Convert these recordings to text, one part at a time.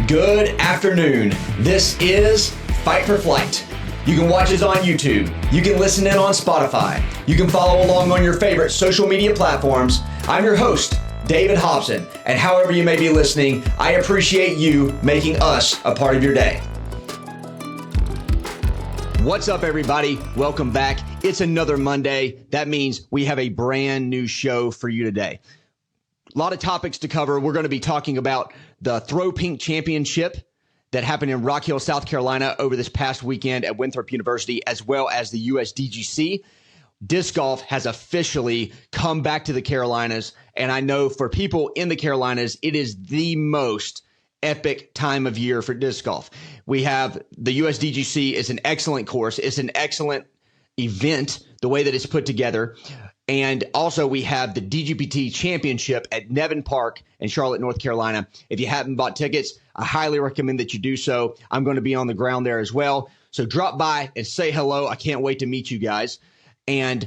Good afternoon. This is Fight for Flight. You can watch us on YouTube. You can listen in on Spotify. You can follow along on your favorite social media platforms. I'm your host, David Hobson, and however you may be listening, I appreciate you making us a part of your day. What's up, everybody? Welcome back. It's another Monday. That means we have a brand new show for you today. A lot of topics to cover. We're going to be talking about the Throw Pink Championship that happened in Rock Hill, South Carolina over this past weekend at Winthrop University, as well as the USDGC. Disc golf has officially come back to the Carolinas, and I know for people in the Carolinas, it is the most epic time of year for disc golf. We have the USDGC is an excellent course. It's an excellent event, the way that it's put together. And also we have the DGPT Championship at Nevin Park in Charlotte, North Carolina. If you haven't bought tickets, I highly recommend that you do so. I'm going to be on the ground there as well. So drop by and say hello. I can't wait to meet you guys. And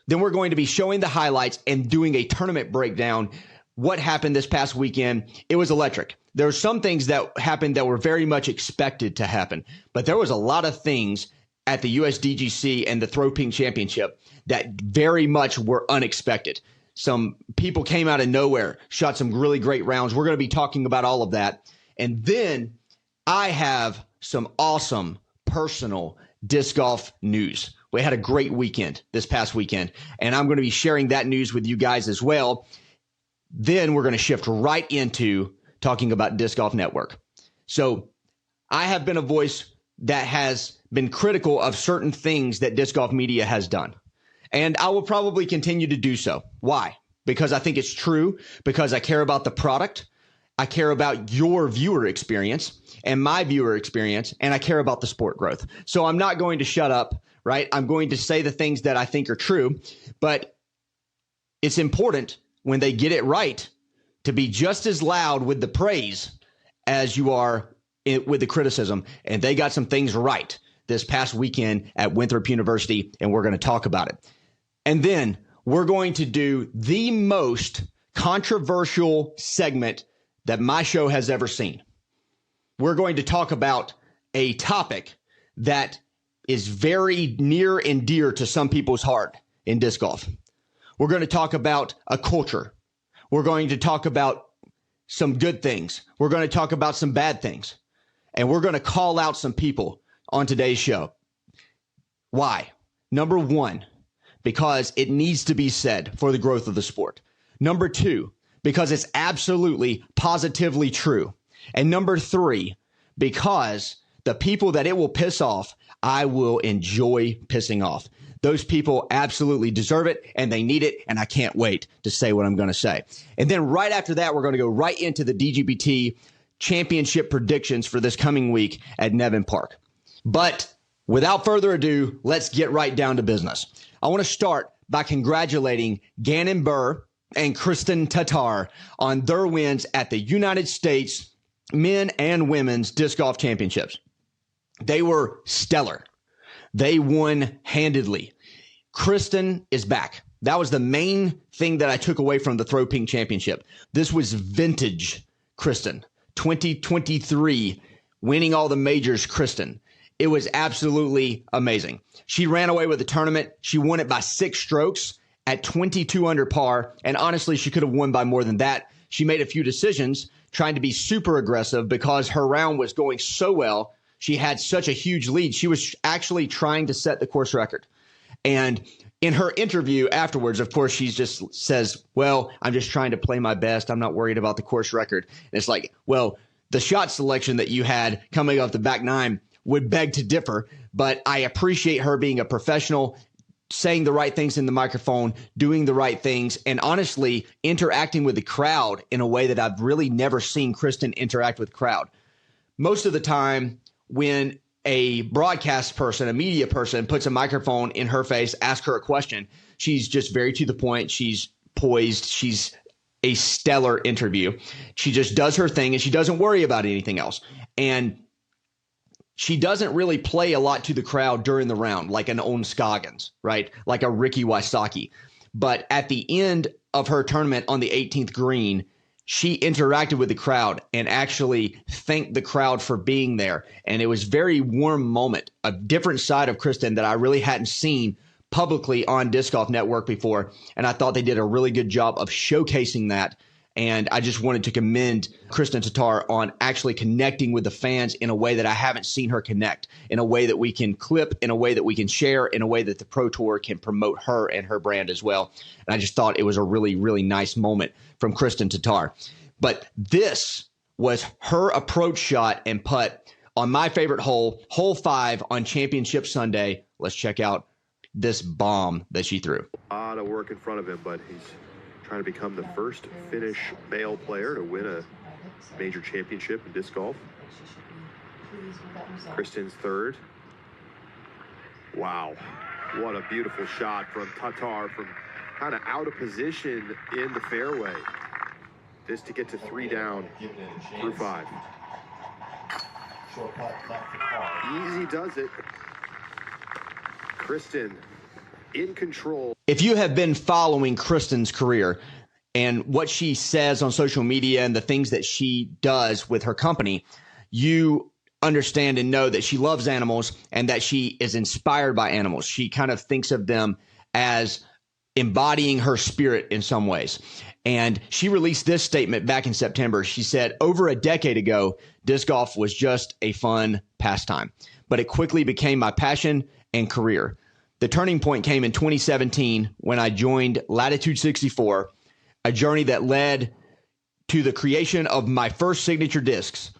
then we're going to be showing the highlights and doing a tournament breakdown. What happened this past weekend? It was electric. There were some things that happened that were very much expected to happen, but there was a lot of things at the USDGC and the Throw Pink Championship that very much were unexpected. Some people came out of nowhere, shot some really great rounds. We're going to be talking about all of that. And then I have some awesome personal disc golf news. We had a great weekend this past weekend, and I'm going to be sharing that news with you guys as well. Then we're going to shift right into talking about Disc Golf Network. So I have been a voice that has been critical of certain things that disc golf media has done. And I will probably continue to do so. Why? Because I think it's true, because I care about the product. I care about your viewer experience and my viewer experience, and I care about the sport growth. So I'm not going to shut up, right? I'm going to say the things that I think are true, but it's important when they get it right to be just as loud with the praise as you are with the criticism. And they got some things right this past weekend at Winthrop University, and we're going to talk about it. And then we're going to do the most controversial segment that my show has ever seen. We're going to talk about a topic that is very near and dear to some people's heart in disc golf. We're going to talk about a culture. We're going to talk about some good things. We're going to talk about some bad things. And we're going to call out some people on today's show. Why? Number one, because it needs to be said for the growth of the sport. Number two, because it's absolutely, positively true. And number three, because the people that it will piss off, I will enjoy pissing off. Those people absolutely deserve it, and they need it, and I can't wait to say what I'm going to say. And then right after that, we're going to go right into the DGPT Championship predictions for this coming week at Nevin Park. But without further ado, let's get right down to business. I want to start by congratulating Gannon Burr and Kristen Tatar on their wins at the United States Men and Women's Disc Golf Championships. They were stellar. They won handedly. Kristen is back. That was the main thing that I took away from the Throw Pink Championship. This was vintage Kristen. 2023, winning all the majors, Kristen. It was absolutely amazing. She ran away with the tournament. She won it by 6 strokes at 22 under par. And honestly, she could have won by more than that. She made a few decisions trying to be super aggressive because her round was going so well. She had such a huge lead. She was actually trying to set the course record. And in her interview afterwards, of course, she just says, well, I'm just trying to play my best. I'm not worried about the course record. And it's like, well, the shot selection that you had coming off the back nine would beg to differ. But I appreciate her being a professional, saying the right things in the microphone, doing the right things, and honestly interacting with the crowd in a way that I've really never seen Kristen interact with the crowd. Most of the time when a broadcast person, a media person puts a microphone in her face, asks her a question, she's just very to the point. She's poised. She's a stellar interview. She just does her thing and she doesn't worry about anything else. And she doesn't really play a lot to the crowd during the round, like an Owen Scoggins, right? Like a Ricky Wysocki. But at the end of her tournament on the 18th green, she interacted with the crowd and actually thanked the crowd for being there. And it was a very warm moment, a different side of Kristen that I really hadn't seen publicly on Disc Golf Network before. And I thought they did a really good job of showcasing that. And I just wanted to commend Kristen Tatar on actually connecting with the fans in a way that I haven't seen her connect, in a way that we can clip, in a way that we can share, in a way that the Pro Tour can promote her and her brand as well. And I just thought it was a really, really nice moment from Kristen Tatar. But this was her approach shot and putt on my favorite hole, hole 5 on Championship Sunday. Let's check out this bomb that she threw. A lot of work in front of him, but he's trying to become the first Finnish male player to win a major championship in disc golf. Kristen's third. Wow, what a beautiful shot from Tatar from kind of out of position in the fairway. This to get to 3 down through 5. Easy does it. Kristen in control. If you have been following Kristen's career and what she says on social media and the things that she does with her company, you understand and know that she loves animals and that she is inspired by animals. She kind of thinks of them as embodying her spirit in some ways. And she released this statement back in September. She said, over a decade ago, disc golf was just a fun pastime, but it quickly became my passion and career. The turning point came in 2017 when I joined Latitude 64, a journey that led to the creation of my first signature discs.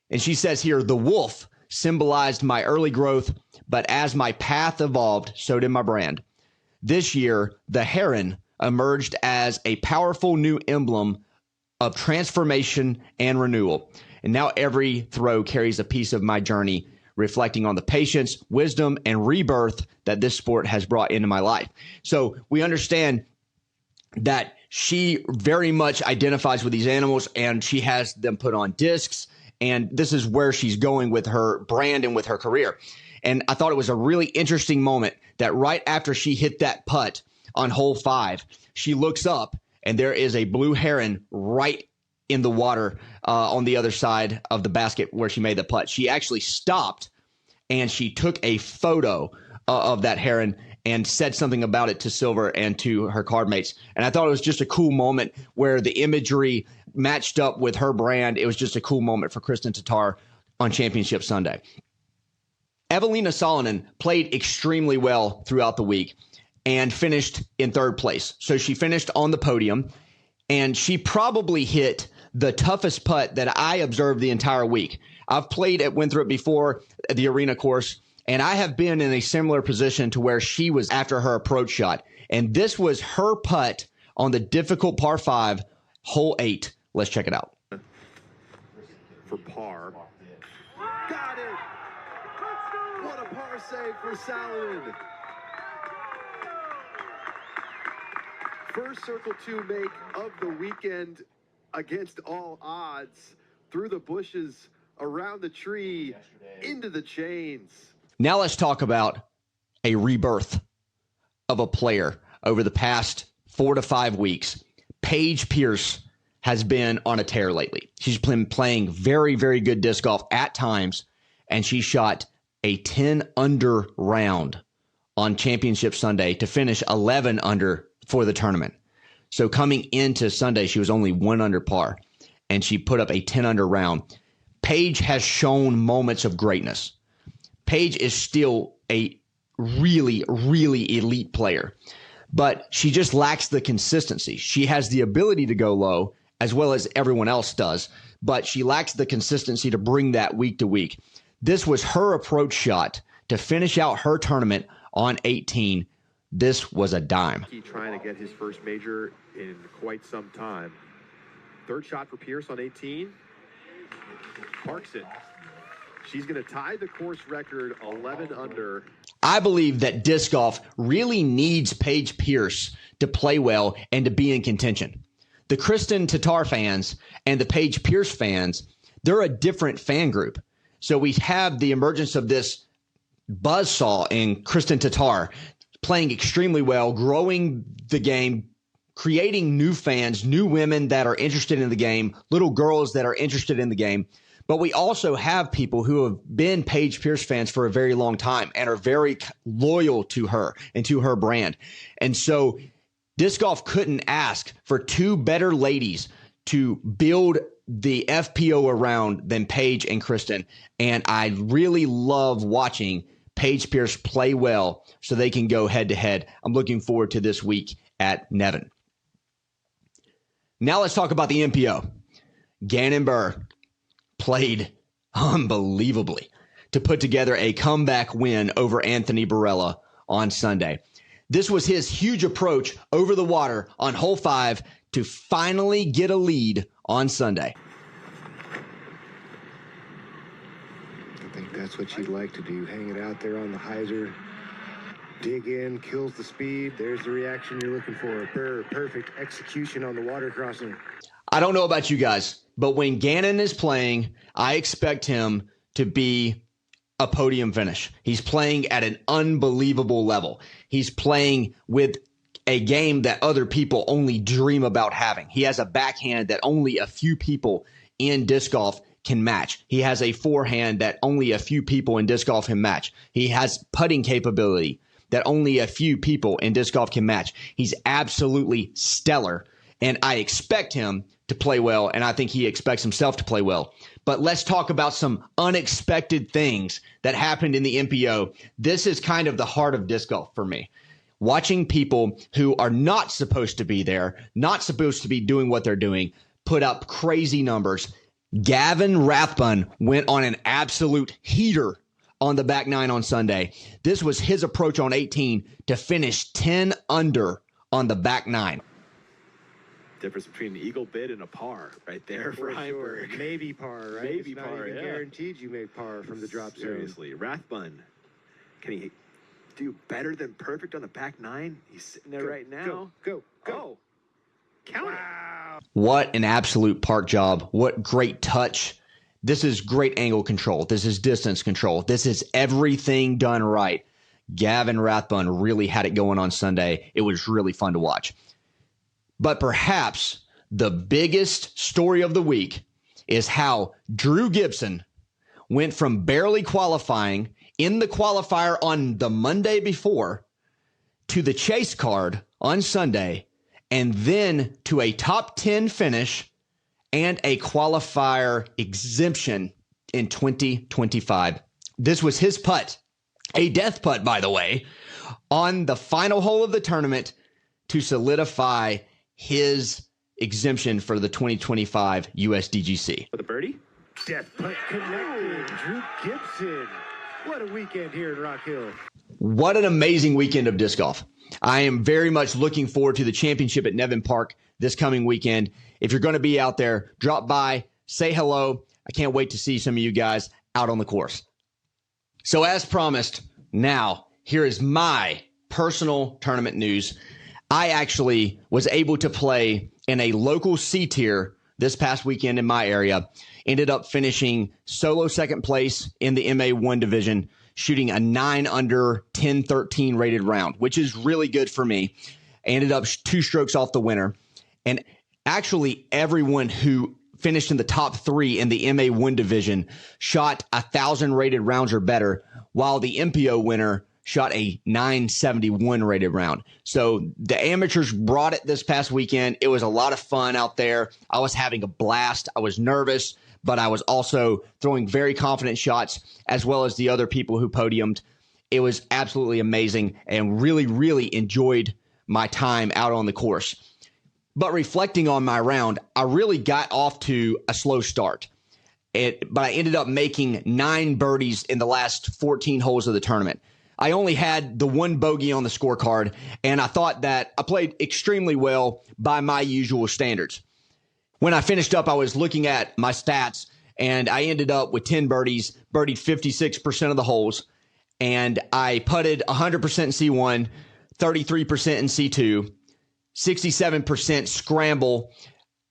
And she says here, the wolf symbolized my early growth, but as my path evolved, so did my brand. This year, the heron emerged as a powerful new emblem of transformation and renewal. And now every throw carries a piece of my journey, reflecting on the patience, wisdom, and rebirth that this sport has brought into my life. So we understand that she very much identifies with these animals and she has them put on discs. And this is where she's going with her brand and with her career. And I thought it was a really interesting moment that right after she hit that putt on hole 5, she looks up and there is a blue heron right in the water on the other side of the basket where she made the putt. She actually stopped and she took a photo of that heron and said something about it to Silver and to her card mates. And I thought it was just a cool moment where the imagery matched up with her brand. It was just a cool moment for Kristen Tatar on Championship Sunday. Evelina Salonen played extremely well throughout the week and finished in 3rd place. So she finished on the podium, and she probably hit the toughest putt that I observed the entire week. I've played at Winthrop before, at the arena course, and I have been in a similar position to where she was after her approach shot. And this was her putt on the difficult par 5, hole 8. Let's check it out. For par. Got it! What a par save for Salonen. First circle 2 make of the weekend against all odds. Through the bushes, around the tree, into the chains. Now let's talk about a rebirth of a player over the past 4 to 5 weeks. Paige Pierce has been on a tear lately. She's been playing very, very good disc golf at times, and she shot a 10 under round on Championship Sunday to finish 11 under for the tournament. So coming into Sunday, she was only 1 under par, and she put up a 10 under round. Paige has shown moments of greatness. Paige is still a really, really elite player, but she just lacks the consistency. She has the ability to go low as well as everyone else does, but she lacks the consistency to bring that week to week. This was her approach shot to finish out her tournament on 18. This was a dime. He's trying to get his first major in quite some time. Third shot for Pierce on 18. Parks it. She's going to tie the course record 11 under. I believe that disc golf really needs Paige Pierce to play well and to be in contention. The Kristen Tatar fans and the Paige Pierce fans, they're a different fan group. So we have the emergence of this buzzsaw in Kristen Tatar playing extremely well, growing the game, creating new fans, new women that are interested in the game, little girls that are interested in the game. But we also have people who have been Paige Pierce fans for a very long time and are very loyal to her and to her brand. And so Disc Golf couldn't ask for two better ladies to build the FPO around than Paige and Kristen. And I really love watching Paige Pierce play well so they can go head to head. I'm looking forward to this week at Nevin. Now let's talk about the MPO. Gannon Buhr played unbelievably to put together a comeback win over Anthony Barella on Sunday. This was his huge approach over the water on hole 5 to finally get a lead on Sunday. I think that's what you'd like to do. Hang it out there on the hyzer. Dig in, kills the speed. There's the reaction you're looking for. Perfect execution on the water crossing. I don't know about you guys, but when Gannon is playing, I expect him to be a podium finish. He's playing at an unbelievable level. He's playing with a game that other people only dream about having. He has a backhand that only a few people in disc golf can match. He has a forehand that only a few people in disc golf can match. He has putting capability that only a few people in disc golf can match. He's absolutely stellar, and I expect him to play well, and I think he expects himself to play well. But let's talk about some unexpected things that happened in the MPO. This is kind of the heart of disc golf for me. Watching people who are not supposed to be there, not supposed to be doing what they're doing, put up crazy numbers. Gavin Rathbun went on an absolute heater on the back 9 on Sunday. This was his approach on 18 to finish 10 under on the back 9. Difference between an eagle bid and a par right there for sure. Heinberg. Maybe par, right? Maybe it's par, not even yeah. guaranteed you make par from the drop zone. Seriously, Rathbun, can he do better than perfect on the back 9? He's sitting there right now. Go. Oh, count it. What an absolute park job. What great touch. This is great angle control. This is distance control. This is everything done right. Gavin Rathbun really had it going on Sunday. It was really fun to watch. But perhaps the biggest story of the week is how Drew Gibson went from barely qualifying in the qualifier on the Monday before to the chase card on Sunday, and then to a top 10 finish and a qualifier exemption in 2025. This was his putt, a death putt, by the way, on the final hole of the tournament to solidify his exemption for the 2025 USDGC. For the birdie? Death putt connected. Drew Gibson. What a weekend here in Rock Hill. What an amazing weekend of disc golf. I am very much looking forward to the championship at Nevin Park this coming weekend. If you're going to be out there, drop by, say hello. I can't wait to see some of you guys out on the course. So as promised, now here is my personal tournament news. I actually was able to play in a local C tier this past weekend in my area. Ended up finishing solo second place in the MA1 division, shooting a 9 under 10-13 rated round, which is really good for me. I ended up 2 strokes off the winner. And actually everyone who finished in the top 3 in the MA1 division shot 1,000 rated rounds or better, while the MPO winner shot a 971 rated round. So the amateurs brought it this past weekend. It was a lot of fun out there. I was having a blast. I was nervous, but I was also throwing very confident shots, as well as the other people who podiumed. It was absolutely amazing and really, really enjoyed my time out on the course. But reflecting on my round, I really got off to a slow start. But I ended up making 9 birdies in the last 14 holes of the tournament. I only had the 1 bogey on the scorecard, and I thought that I played extremely well by my usual standards. When I finished up, I was looking at my stats, and I ended up with 10 birdies, birdied 56% of the holes, and I putted 100% in C1, 33% in C2, 67% scramble.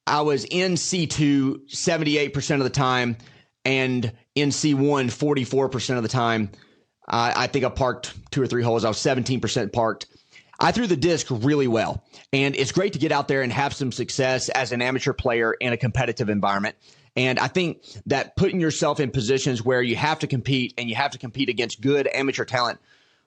I was in C2 78% of the time, and in C1 44% of the time. I think I parked 2 or 3 holes. I was 17% parked. I threw the disc really well, and it's great to get out there and have some success as an amateur player in a competitive environment. And I think that putting yourself in positions where you have to compete and you have to compete against good amateur talent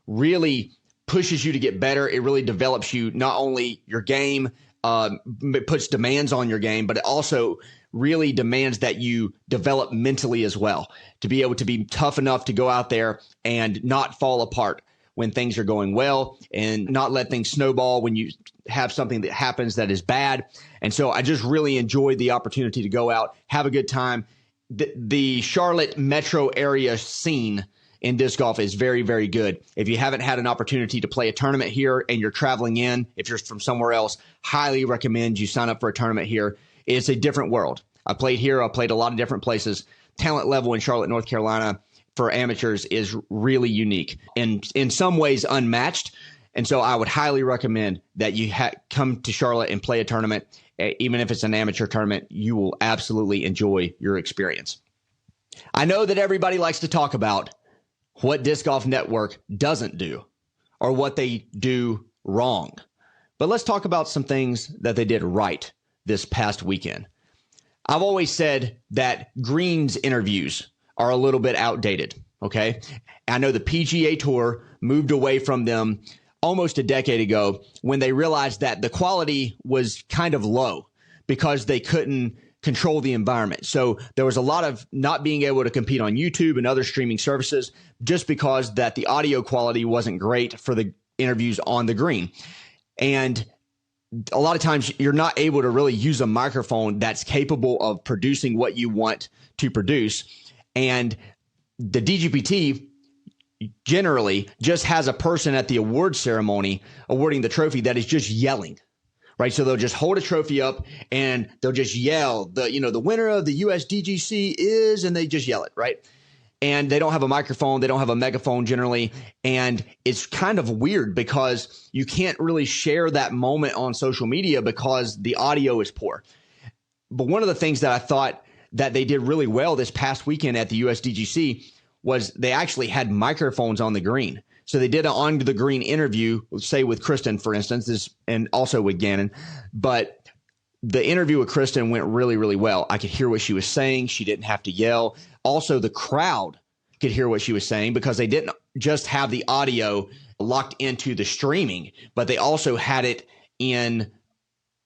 really pushes you to get better. It really develops you, not only your game, it puts demands on your game, but it also really demands that you develop mentally as well, to be able to be tough enough to go out there and not fall apart when things are going well and not let things snowball when you have something that happens that is bad. And so I just really enjoyed the opportunity to go out, have a good time. The Charlotte metro area scene in disc golf is very, very good. If you haven't had an opportunity to play a tournament here and you're traveling in, if you're from somewhere else, highly recommend you sign up for a tournament here. It's a different world. I played here. I played a lot of different places. Talent level in Charlotte, North Carolina for amateurs is really unique and in some ways unmatched. And so I would highly recommend that you come to Charlotte and play a tournament. Even if it's an amateur tournament, you will absolutely enjoy your experience. I know that everybody likes to talk about what Disc Golf Network doesn't do or what they do wrong. But let's talk about some things that they did right this past weekend. I've always said that greens interviews are a little bit outdated, okay? I know the PGA Tour moved away from them almost a decade ago when they realized that the quality was kind of low because they couldn't control the environment. So there was a lot of not being able to compete on YouTube and other streaming services just because that the audio quality wasn't great for the interviews on the green. And a lot of times you're not able to really use a microphone that's capable of producing what you want to produce. And the DGPT generally just has a person at the award ceremony awarding the trophy that is just yelling, right? So they'll just hold a trophy up and they'll just yell, the winner of the US DGC is, and they just yell it, right? And they don't have a microphone. They don't have a megaphone generally. And it's kind of weird because you can't really share that moment on social media because the audio is poor. But one of the things that I thought that they did really well this past weekend at the USDGC was they actually had microphones on the green. So they did an on the green interview, say with Kristen, for instance, and also with Gannon. But the interview with Kristen went really, really well. I could hear what she was saying. She didn't have to yell. Also, the crowd could hear what she was saying because they didn't just have the audio locked into the streaming, but they also had it in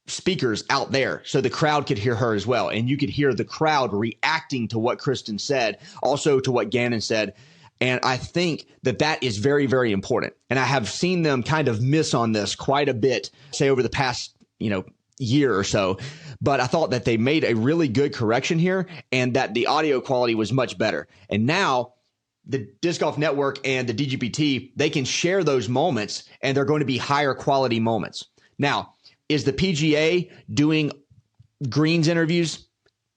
speakers out there. So the crowd could hear her as well. And you could hear the crowd reacting to what Kristen said, also to what Gannon said. And I think that that is very, very important. And I have seen them kind of miss on this quite a bit, say over the past, year or so. But I thought that they made a really good correction here and that the audio quality was much better. And now the Disc Golf Network and the DGPT, they can share those moments and they're going to be higher quality moments. Now, is the PGA doing greens interviews?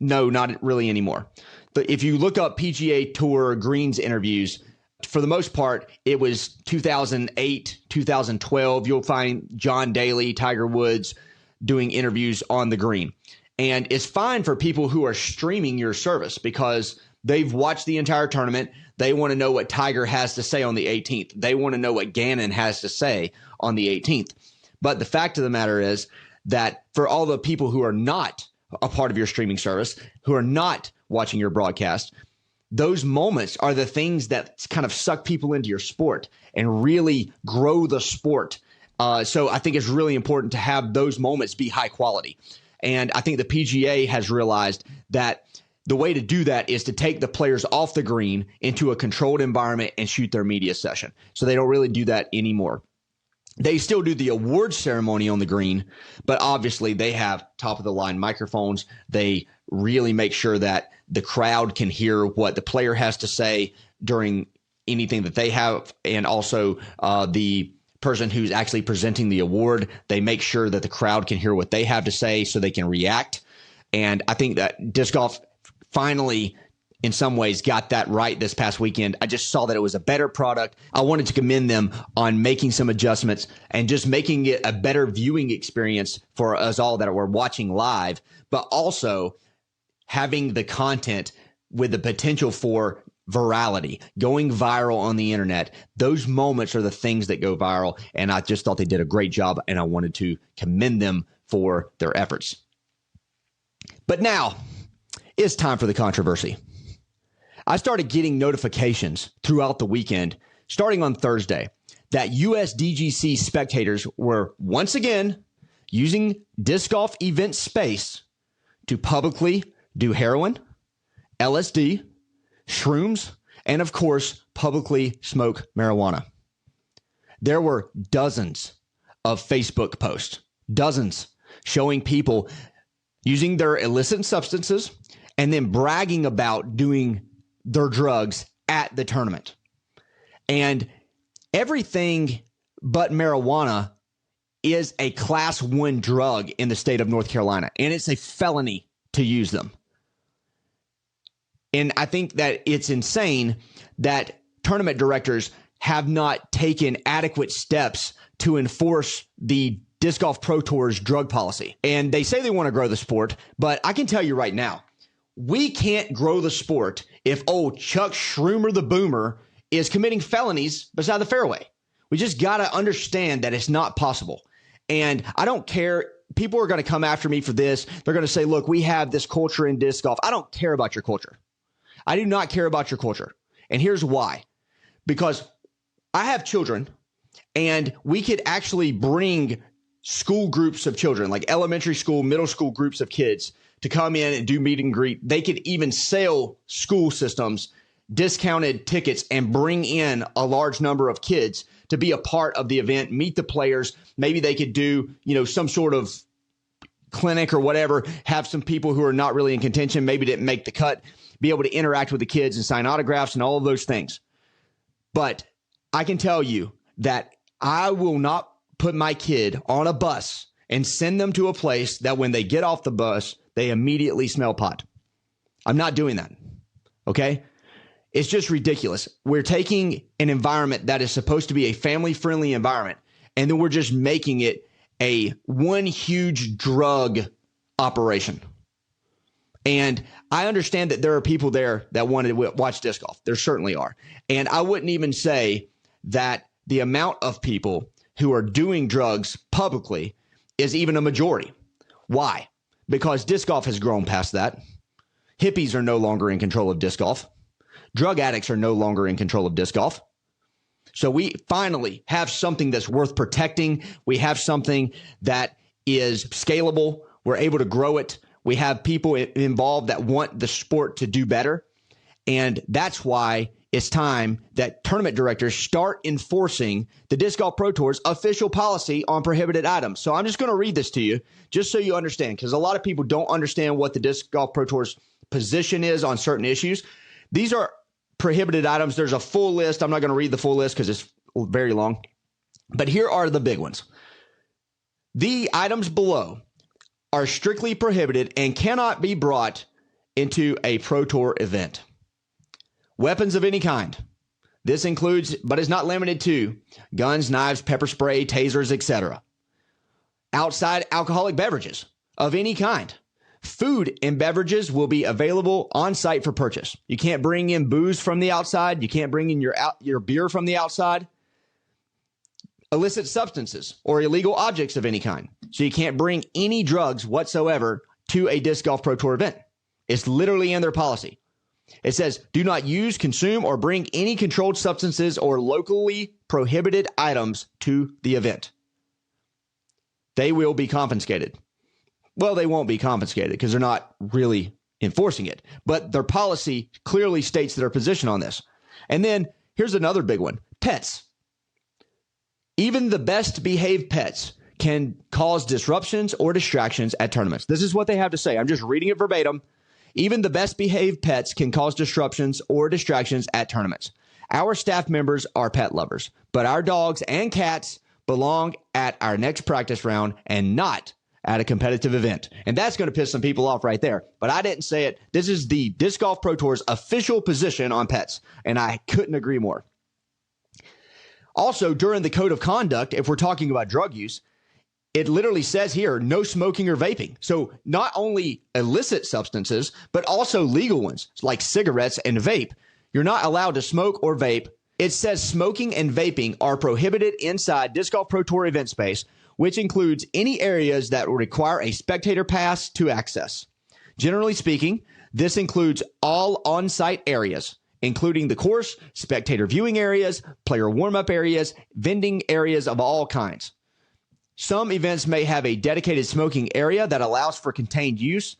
No, not really anymore. But if you look up PGA Tour greens interviews, for the most part, it was 2008, 2012. You'll find John Daly, Tiger Woods doing interviews on the green. And it's fine for people who are streaming your service because they've watched the entire tournament. They want to know what Tiger has to say on the 18th. They want to know what Gannon has to say on the 18th. But the fact of the matter is that for all the people who are not a part of your streaming service, who are not watching your broadcast, those moments are the things that kind of suck people into your sport and really grow the sport. So I think it's really important to have those moments be high quality. And I think the PGA has realized that the way to do that is to take the players off the green into a controlled environment and shoot their media session. So they don't really do that anymore. They still do the award ceremony on the green, but obviously they have top of the line microphones. They really make sure that the crowd can hear what the player has to say during anything that they have. And also the person who's actually presenting the award, they make sure that the crowd can hear what they have to say so they can react. And I think that disc golf finally in some ways got that right this past weekend. I just saw that it was a better product. I wanted to commend them on making some adjustments and just making it a better viewing experience for us all that were watching live, but also having the content with the potential for virality, going viral on the internet. Those moments are the things that go viral. And I just thought they did a great job, and I wanted to commend them for their efforts. But now it's time for the controversy. I started getting notifications throughout the weekend, starting on Thursday, that USDGC spectators were once again using disc golf event space to publicly do heroin, LSD, shrooms, and of course, publicly smoke marijuana. There were dozens of Facebook posts, dozens, showing people using their illicit substances and then bragging about doing their drugs at the tournament. And everything but marijuana is a class 1 drug in the state of North Carolina, and it's a felony to use them. And I think that it's insane that tournament directors have not taken adequate steps to enforce the Disc Golf Pro Tour's drug policy. And they say they want to grow the sport, but I can tell you right now, we can't grow the sport if old Chuck Schumer the Boomer is committing felonies beside the fairway. We just got to understand that it's not possible. And I don't care. People are going to come after me for this. They're going to say, look, we have this culture in disc golf. I don't care about your culture. I do not care about your culture. And here's why. Because I have children, and we could actually bring school groups of children, like elementary school, middle school groups of kids, to come in and do meet and greet. They could even sell school systems discounted tickets and bring in a large number of kids to be a part of the event, meet the players. Maybe they could do, some sort of clinic or whatever, have some people who are not really in contention, maybe didn't make the cut, be able to interact with the kids and sign autographs and all of those things. But I can tell you that I will not put my kid on a bus and send them to a place that when they get off the bus, they immediately smell pot. I'm not doing that. Okay? It's just ridiculous. We're taking an environment that is supposed to be a family-friendly environment, and then we're just making it a one huge drug operation. And I understand that there are people there that want to watch disc golf. There certainly are. And I wouldn't even say that the amount of people who are doing drugs publicly is even a majority. Why? Because disc golf has grown past that. Hippies are no longer in control of disc golf. Drug addicts are no longer in control of disc golf. So we finally have something that's worth protecting. We have something that is scalable. We're able to grow it. We have people involved that want the sport to do better. And that's why it's time that tournament directors start enforcing the Disc Golf Pro Tour's official policy on prohibited items. So I'm just going to read this to you just so you understand, because a lot of people don't understand what the Disc Golf Pro Tour's position is on certain issues. These are prohibited items. There's a full list. I'm not going to read the full list because it's very long. But here are the big ones. The items below are strictly prohibited and cannot be brought into a Pro Tour event. Weapons of any kind. This includes, but is not limited to, guns, knives, pepper spray, tasers, etc. Outside alcoholic beverages of any kind. Food and beverages will be available on site for purchase. You can't bring in booze from the outside. You can't bring in your beer from the outside. Illicit substances or illegal objects of any kind. So you can't bring any drugs whatsoever to a Disc Golf Pro Tour event. It's literally in their policy. It says, do not use, consume, or bring any controlled substances or locally prohibited items to the event. They will be confiscated. Well, they won't be confiscated because they're not really enforcing it. But their policy clearly states their position on this. And then here's another big one. Pets. Even the best behaved pets can cause disruptions or distractions at tournaments. This is what they have to say. I'm just reading it verbatim. Even the best behaved pets can cause disruptions or distractions at tournaments. Our staff members are pet lovers, but our dogs and cats belong at our next practice round and not at a competitive event. And that's going to piss some people off right there. But I didn't say it. This is the Disc Golf Pro Tour's official position on pets, and I couldn't agree more. Also, during the code of conduct, if we're talking about drug use, it literally says here, no smoking or vaping. So not only illicit substances, but also legal ones like cigarettes and vape. You're not allowed to smoke or vape. It says smoking and vaping are prohibited inside Disc Golf Pro Tour event space, which includes any areas that will require a spectator pass to access. Generally speaking, this includes all on-site areas, including the course, spectator viewing areas, player warm-up areas, vending areas of all kinds. Some events may have a dedicated smoking area that allows for contained use.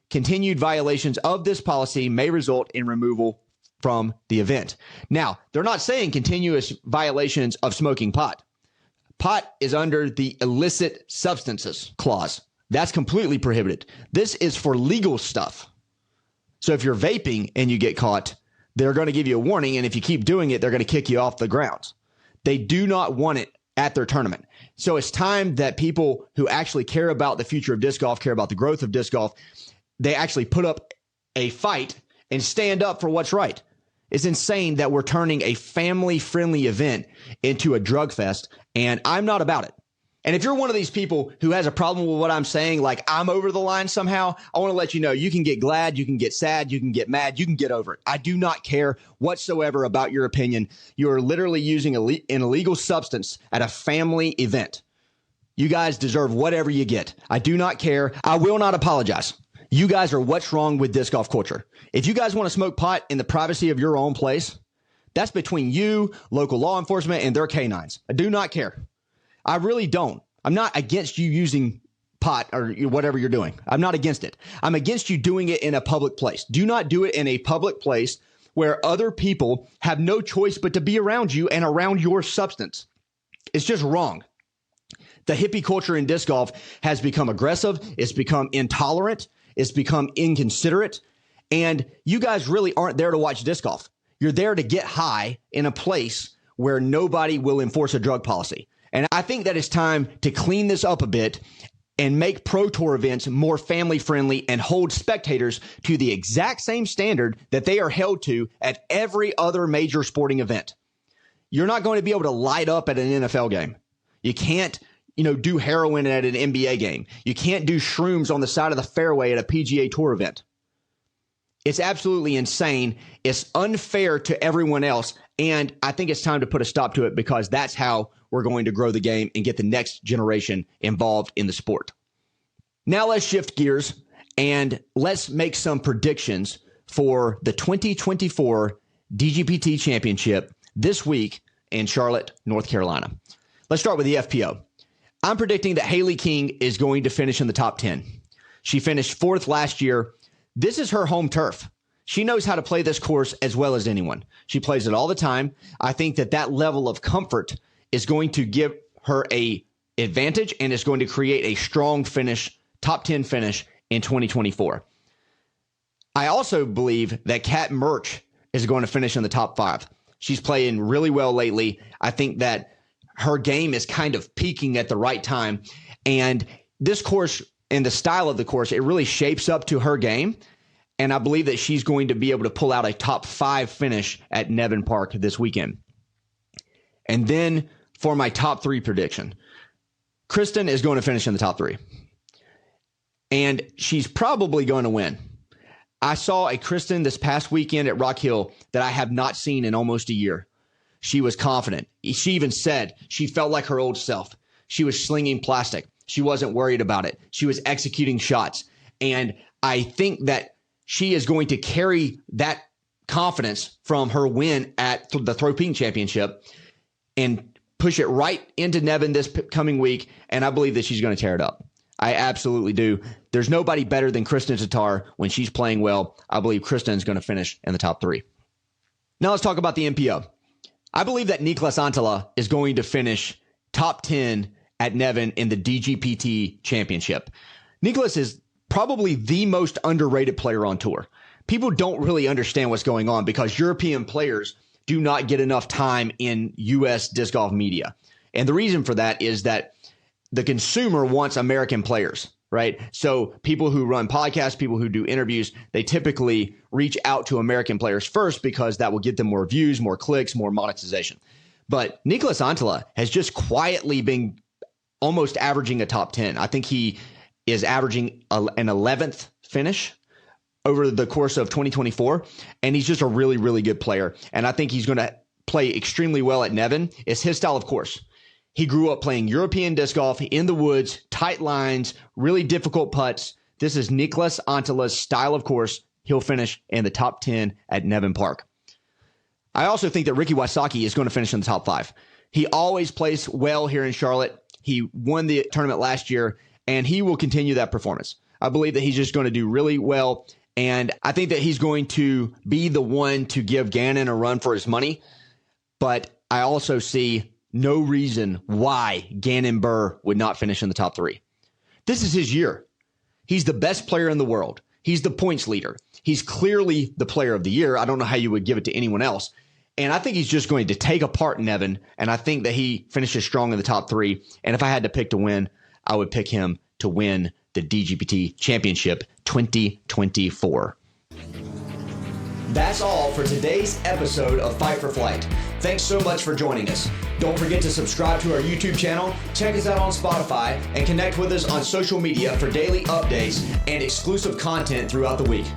Continued violations of this policy may result in removal from the event. Now, they're not saying continuous violations of smoking pot. Pot is under the illicit substances clause. That's completely prohibited. This is for legal stuff. So if you're vaping and you get caught, they're going to give you a warning, and if you keep doing it, they're going to kick you off the grounds. They do not want it at their tournament. So it's time that people who actually care about the future of disc golf, care about the growth of disc golf, they actually put up a fight and stand up for what's right. It's insane that we're turning a family-friendly event into a drug fest, and I'm not about it. And if you're one of these people who has a problem with what I'm saying, like I'm over the line somehow, I want to let you know you can get glad, you can get sad, you can get mad, you can get over it. I do not care whatsoever about your opinion. You are literally using an illegal substance at a family event. You guys deserve whatever you get. I do not care. I will not apologize. You guys are what's wrong with disc golf culture. If you guys want to smoke pot in the privacy of your own place, that's between you, local law enforcement, and their canines. I do not care. I really don't. I'm not against you using pot or whatever you're doing. I'm not against it. I'm against you doing it in a public place. Do not do it in a public place where other people have no choice but to be around you and around your substance. It's just wrong. The hippie culture in disc golf has become aggressive. It's become intolerant. It's become inconsiderate. And you guys really aren't there to watch disc golf. You're there to get high in a place where nobody will enforce a drug policy. And I think that it's time to clean this up a bit and make Pro Tour events more family friendly and hold spectators to the exact same standard that they are held to at every other major sporting event. You're not going to be able to light up at an NFL game. You can't, do heroin at an NBA game. You can't do shrooms on the side of the fairway at a PGA Tour event. It's absolutely insane. It's unfair to everyone else. And I think it's time to put a stop to it because that's how we're going to grow the game and get the next generation involved in the sport. Now let's shift gears and let's make some predictions for the 2024 DGPT Championship this week in Charlotte, North Carolina. Let's start with the FPO. I'm predicting that Haley King is going to finish in the top 10. She finished 4th last year. This is her home turf. She knows how to play this course as well as anyone. She plays it all the time. I think that level of comfort is going to give her a advantage and is going to create a strong finish, top 10 finish in 2024. I also believe that Kat Murch is going to finish in the top 5. She's playing really well lately. I think that her game is kind of peaking at the right time. And this course and the style of the course, it really shapes up to her game. And I believe that she's going to be able to pull out a top 5 finish at Nevin Park this weekend. And then for my top 3 prediction, Kristen is going to finish in the top 3. And she's probably going to win. I saw a Kristen this past weekend at Rock Hill that I have not seen in almost a year. She was confident. She even said she felt like her old self. She was slinging plastic. She wasn't worried about it. She was executing shots. And I think that she is going to carry that confidence from her win at the Throw Pink Championship and push it right into Nevin this coming week. And I believe that she's going to tear it up. I absolutely do. There's nobody better than Kristen Tatar when she's playing well. I believe Kristen is going to finish in the top 3. Now let's talk about the MPO. I believe that Niklas Antila is going to finish top 10 at Nevin in the DGPT Championship. Niklas is probably the most underrated player on tour. People don't really understand what's going on because European players do not get enough time in U.S. disc golf media. And the reason for that is that the consumer wants American players, right? So people who run podcasts, people who do interviews, they typically reach out to American players first because that will get them more views, more clicks, more monetization. But Niklas Antila has just quietly been almost averaging a top 10. I think he is averaging an 11th finish over the course of 2024, and he's just a really, really good player. And I think he's going to play extremely well at Nevin. It's his style of course. He grew up playing European disc golf in the woods, tight lines, really difficult putts. This is Nicholas Antala's style of course. He'll finish in the top 10 at Nevin Park. I also think that Ricky Wysocki is going to finish in the top 5. He always plays well here in Charlotte. He won the tournament last year, and he will continue that performance. I believe that he's just going to do really well, and I think that he's going to be the one to give Gannon a run for his money, but I also see no reason why Gannon Buhr would not finish in the top 3. This is his year. He's the best player in the world. He's the points leader. He's clearly the player of the year. I don't know how you would give it to anyone else. And I think he's just going to take apart Nevin, and I think that he finishes strong in the top 3. And if I had to pick to win, I would pick him to win the DGPT Championship 2024. That's all for today's episode of Fight for Flight. Thanks so much for joining us. Don't forget to subscribe to our YouTube channel, check us out on Spotify, and connect with us on social media for daily updates and exclusive content throughout the week.